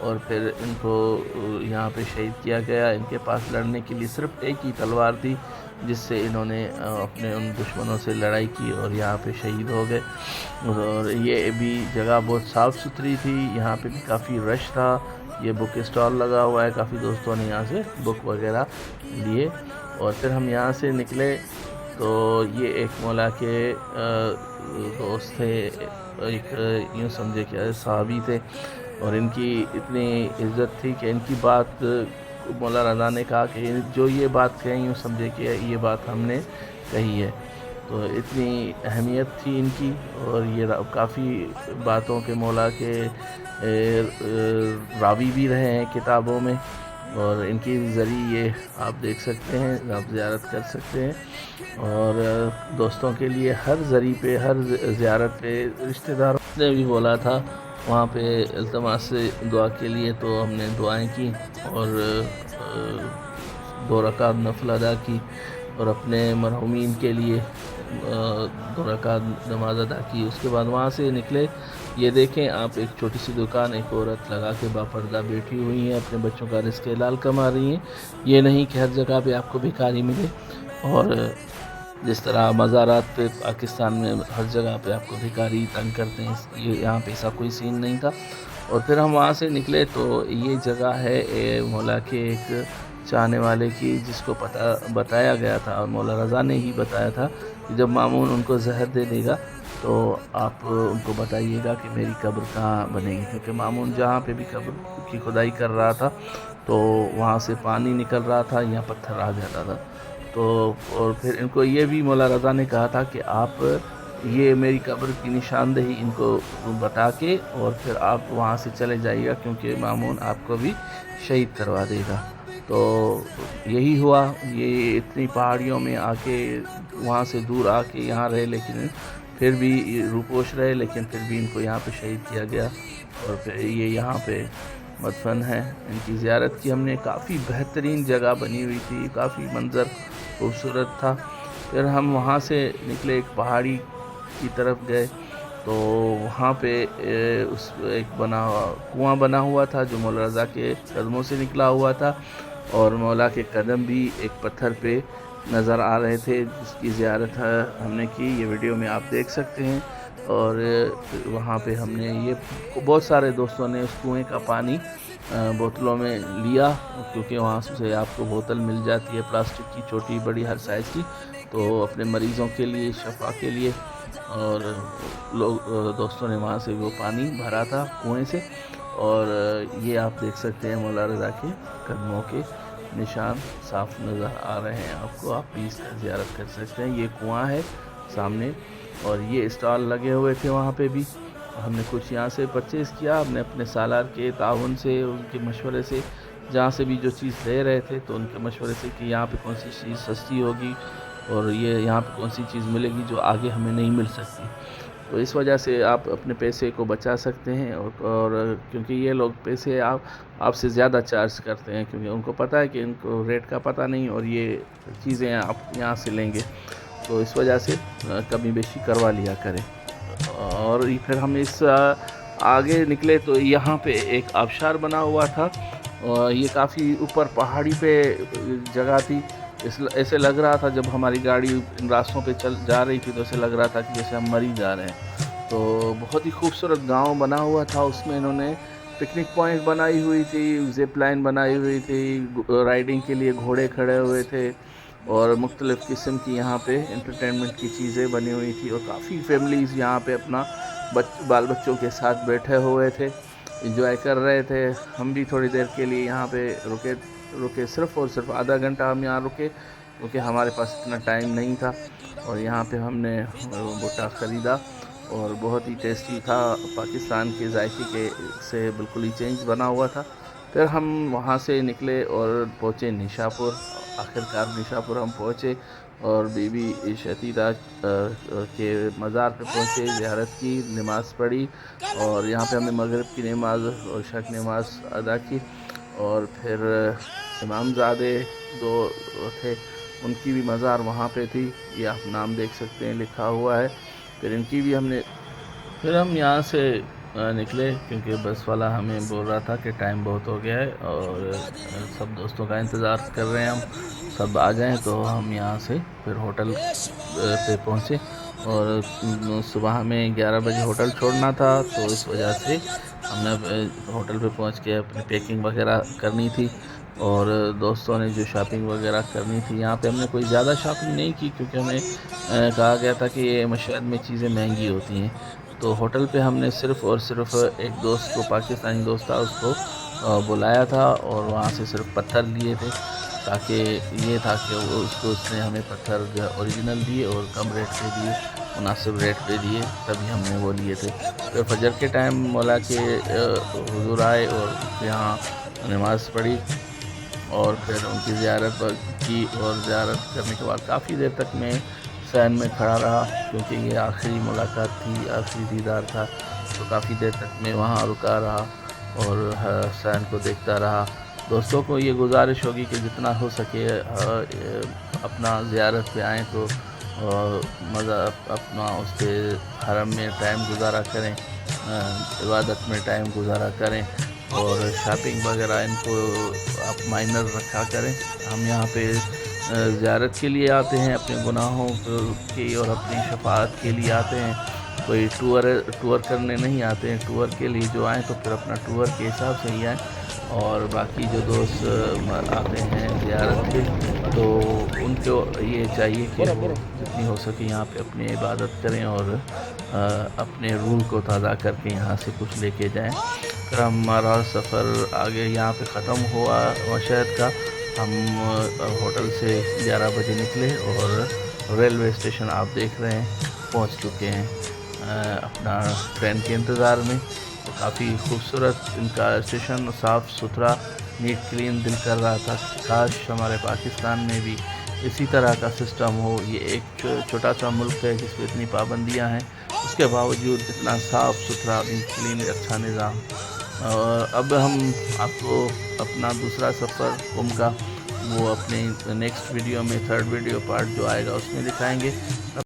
اور پھر ان کو یہاں پہ شہید کیا گیا۔ ان کے پاس لڑنے کے لیے صرف ایک ہی تلوار تھی، جس سے انہوں نے اپنے ان دشمنوں سے لڑائی کی اور یہاں پہ شہید ہو گئے۔ اور یہ بھی جگہ بہت صاف ستھری تھی، یہاں پہ بھی کافی رش تھا۔ یہ بک اسٹال لگا ہوا ہے، کافی دوستوں نے یہاں سے بک وغیرہ لیے۔ اور پھر ہم یہاں سے نکلے تو یہ ایک مولا کے دوست تھے، ایک یوں سمجھے کہ صحابی تھے، اور ان کی اتنی عزت تھی کہ ان کی بات مولا رضا نے کہا کہ جو یہ بات کہیں یوں سمجھے کہ یہ بات ہم نے کہی ہے۔ تو اتنی اہمیت تھی ان کی، اور یہ کافی باتوں کے مولا کے راوی بھی رہے ہیں کتابوں میں، اور ان کے ذریعے آپ دیکھ سکتے ہیں، آپ زیارت کر سکتے ہیں۔ اور دوستوں کے لیے ہر ذریعے پہ، ہر زیارت پہ رشتہ داروں نے بھی بولا تھا وہاں پہ التماس سے دعا کے لیے، تو ہم نے دعائیں کی اور 2 رکعت نفل ادا کی، اور اپنے مرحومین کے لیے 2 رکعت نماز ادا کی۔ اس کے بعد وہاں سے نکلے، یہ دیکھیں آپ ایک چھوٹی سی دکان ایک عورت لگا کے باپردہ بیٹھی ہوئی ہیں، اپنے بچوں کا رزق حلال کما رہی ہیں۔ یہ نہیں کہ ہر جگہ پہ آپ کو بھکاری ملے، اور جس طرح مزارات پہ پاکستان میں ہر جگہ پہ آپ کو بھکاری تنگ کرتے ہیں، یہاں پہ ایسا کوئی سین نہیں تھا۔ اور پھر ہم وہاں سے نکلے تو یہ جگہ ہے مولا کے ایک چاہنے والے کی، جس کو بتایا گیا تھا، اور مولا رضا نے ہی بتایا تھا کہ جب مامون ان کو زہر دے دے گا تو آپ ان کو بتائیے گا کہ میری قبر کہاں بنے گی، کیونکہ مامون جہاں پہ بھی قبر کی کھدائی کر رہا تھا تو وہاں سے پانی نکل رہا تھا یا پتھر آ جاتا تھا۔ تو اور پھر ان کو یہ بھی مولا رضا نے کہا تھا کہ آپ یہ میری قبر کی نشاندہی ان کو بتا کے اور پھر آپ وہاں سے چلے جائیے گا، کیونکہ مامون آپ کو بھی شہید کروا دے گا۔ تو یہی ہوا، یہ اتنی پہاڑیوں میں آ کے، وہاں سے دور آ کے یہاں رہے، لیکن پھر بھی روپوش رہے، لیکن پھر بھی ان کو یہاں پہ شہید کیا گیا، اور پھر یہ یہاں پہ مدفن ہے۔ ان کی زیارت کی ہم نے، کافی بہترین جگہ بنی ہوئی تھی، کافی منظر خوبصورت تھا۔ پھر ہم وہاں سے نکلے، ایک پہاڑی کی طرف گئے تو وہاں پہ ایک کنواں بنا ہوا تھا جو مولا رضا کے قدموں سے نکلا ہوا تھا، اور مولا کے قدم بھی ایک پتھر پہ نظر آ رہے تھے، جس کی زیارت ہم نے کی، یہ ویڈیو میں آپ دیکھ سکتے ہیں۔ اور وہاں پہ ہم نے بہت سارے دوستوں نے اس کنویں کا پانی بوتلوں میں لیا، کیونکہ وہاں سے آپ کو بوتل مل جاتی ہے پلاسٹک کی، چھوٹی بڑی ہر سائز کی، تو اپنے مریضوں کے لیے، شفا کے لیے، اور دوستوں نے وہاں سے وہ پانی بھرا تھا کنویں سے۔ اور یہ آپ دیکھ سکتے ہیں مولا رضا کے قدموں کے نشان صاف نظر آ رہے ہیں آپ کو، آپ بھی اس کا زیارت کر سکتے ہیں۔ یہ کنواں ہے سامنے، اور یہ اسٹال لگے ہوئے تھے وہاں پہ بھی، ہم نے کچھ یہاں سے پرچیز کیا، ہم نے اپنے سالار کے تعاون سے، ان کے مشورے سے، جہاں سے بھی جو چیز لے رہے تھے تو ان کے مشورے سے کہ یہاں پہ کون سی چیز سستی ہوگی اور یہ یہاں پہ کون سی چیز ملے گی جو آگے ہمیں نہیں مل سکتی، تو اس وجہ سے آپ اپنے پیسے کو بچا سکتے ہیں، اور کیونکہ یہ لوگ پیسے آپ سے زیادہ چارج کرتے ہیں، کیونکہ ان کو پتہ ہے کہ ان کو ریٹ کا پتہ نہیں، اور یہ چیزیں آپ یہاں سے لیں گے، تو اس وجہ سے کمی بیشی کروا لیا کریں۔ اور پھر ہم اس آگے نکلے تو یہاں پہ ایک آبشار بنا ہوا تھا، اور یہ کافی اوپر پہاڑی پہ جگہ تھی، ایسے لگ رہا تھا جب ہماری گاڑی ان راستوں پہ جا رہی تھی تو ایسے لگ رہا تھا کہ جیسے ہم مری جا رہے ہیں۔ تو بہت ہی خوبصورت گاؤں بنا ہوا تھا، اس میں انہوں نے پکنک پوائنٹ بنائی ہوئی تھی، زپ لائن بنائی ہوئی تھی، رائڈنگ کے لیے گھوڑے کھڑے ہوئے تھے، اور مختلف قسم کی یہاں پہ انٹرٹینمنٹ کی چیزیں بنی ہوئی تھی، اور کافی فیملیز یہاں پہ اپنا بال بچوں کے ساتھ بیٹھے ہوئے تھے، انجوائے کر رہے تھے۔ ہم بھی تھوڑی دیر کے لیے یہاں پہ رکے، صرف اور صرف آدھا گھنٹہ ہم یہاں رکے، کیونکہ ہمارے پاس اتنا ٹائم نہیں تھا، اور یہاں پہ ہم نے بھٹا خریدا، اور بہت ہی ٹیسٹی تھا، پاکستان کے ذائقے سے بالکل ہی چینج بنا ہوا تھا۔ پھر ہم وہاں سے نکلے اور پہنچے نشاپور، آخرکار نشاپور ہم پہنچے، اور بی بی شتیدہ کے مزار پہ پہنچے، زیارت کی، نماز پڑھی، اور یہاں پہ ہم نے مغرب کی نماز اور عشاء کی نماز ادا کی، اور پھر امام زادے 2 تھے، ان کی بھی مزار وہاں پہ تھی، یہ آپ نام دیکھ سکتے ہیں لکھا ہوا ہے، پھر ان کی بھی پھر ہم یہاں سے نکلے کیونکہ بس والا ہمیں بول رہا تھا کہ ٹائم بہت ہو گیا ہے اور سب دوستوں کا انتظار کر رہے ہیں، ہم سب آ جائیں تو ہم یہاں سے پھر ہوٹل پہ پہنچے اور صبح ہمیں 11 بجے ہوٹل چھوڑنا تھا، تو اس وجہ سے ہم نے ہوٹل پہ پہنچ کے اپنی پیکنگ وغیرہ کرنی تھی اور دوستوں نے جو شاپنگ وغیرہ کرنی تھی، یہاں پہ ہم نے کوئی زیادہ شاپنگ نہیں کی کیونکہ ہمیں کہا گیا تھا کہ یہ مشہد میں چیزیں مہنگی ہوتی ہیں، تو ہوٹل پہ ہم نے صرف اور صرف ایک دوست کو، پاکستانی دوست تھا، اس کو بلایا تھا اور وہاں سے صرف پتھر لیے تھے، تاکہ یہ تھا کہ اس نے ہمیں پتھر جو اوریجنل دیے اور کم ریٹ پہ دیے، مناسب ریٹ پہ دیے، تبھی ہم نے وہ لیے تھے۔ پھر فجر کے ٹائم مولا کے حضور آئے اور یہاں نماز پڑھی اور پھر ان کی زیارت کی، اور زیارت کرنے کے بعد کافی دیر تک میں سین میں کھڑا رہا کیونکہ یہ آخری ملاقات تھی، آخری دیدار تھا، تو کافی دیر تک میں وہاں رکا رہا اور حسین کو دیکھتا رہا۔ دوستوں کو یہ گزارش ہوگی کہ جتنا ہو سکے اپنا زیارت پہ آئیں تو مزہ اپنا اس پہ حرم میں ٹائم گزارا کریں، عبادت میں ٹائم گزارا کریں اور شاپنگ وغیرہ ان کو آپ مائنر رکھا کریں۔ ہم یہاں پہ زیارت کے لیے آتے ہیں، اپنے گناہوں کی اور اپنی شفاعت کے لیے آتے ہیں، کوئی ٹور کرنے نہیں آتے ہیں۔ ٹور کے لیے جو آئیں تو پھر اپنا ٹور کے حساب سے ہی آئیں، اور باقی جو دوست آتے ہیں زیارت پہ تو ان کو یہ چاہیے کہ وہ جتنی ہو سکے یہاں پہ اپنی عبادت کریں اور اپنے روح کو تازہ کر کے یہاں سے کچھ لے کے جائیں۔ پھر ہمارا سفر آگے یہاں پہ ختم ہوا مشہد کا۔ ہم ہوٹل سے 11 بجے نکلے اور ریلوے اسٹیشن آپ دیکھ رہے ہیں پہنچ چکے ہیں اپنا ٹرین کے انتظار میں۔ تو کافی خوبصورت ان کا اسٹیشن، صاف ستھرا، نیٹ کلین، دل کر رہا تھا کاش ہمارے پاکستان میں بھی اسی طرح کا سسٹم ہو۔ یہ ایک چھوٹا سا ملک ہے جس پہ اتنی پابندیاں ہیں، اس کے باوجود اتنا صاف ستھرا، نیٹ کلین، اچھا نظام۔ اور اب ہم آپ کو اپنا دوسرا سفر قم کا وہ اپنے نیکسٹ ویڈیو میں، 3rd ویڈیو پارٹ جو آئے گا اس میں دکھائیں گے۔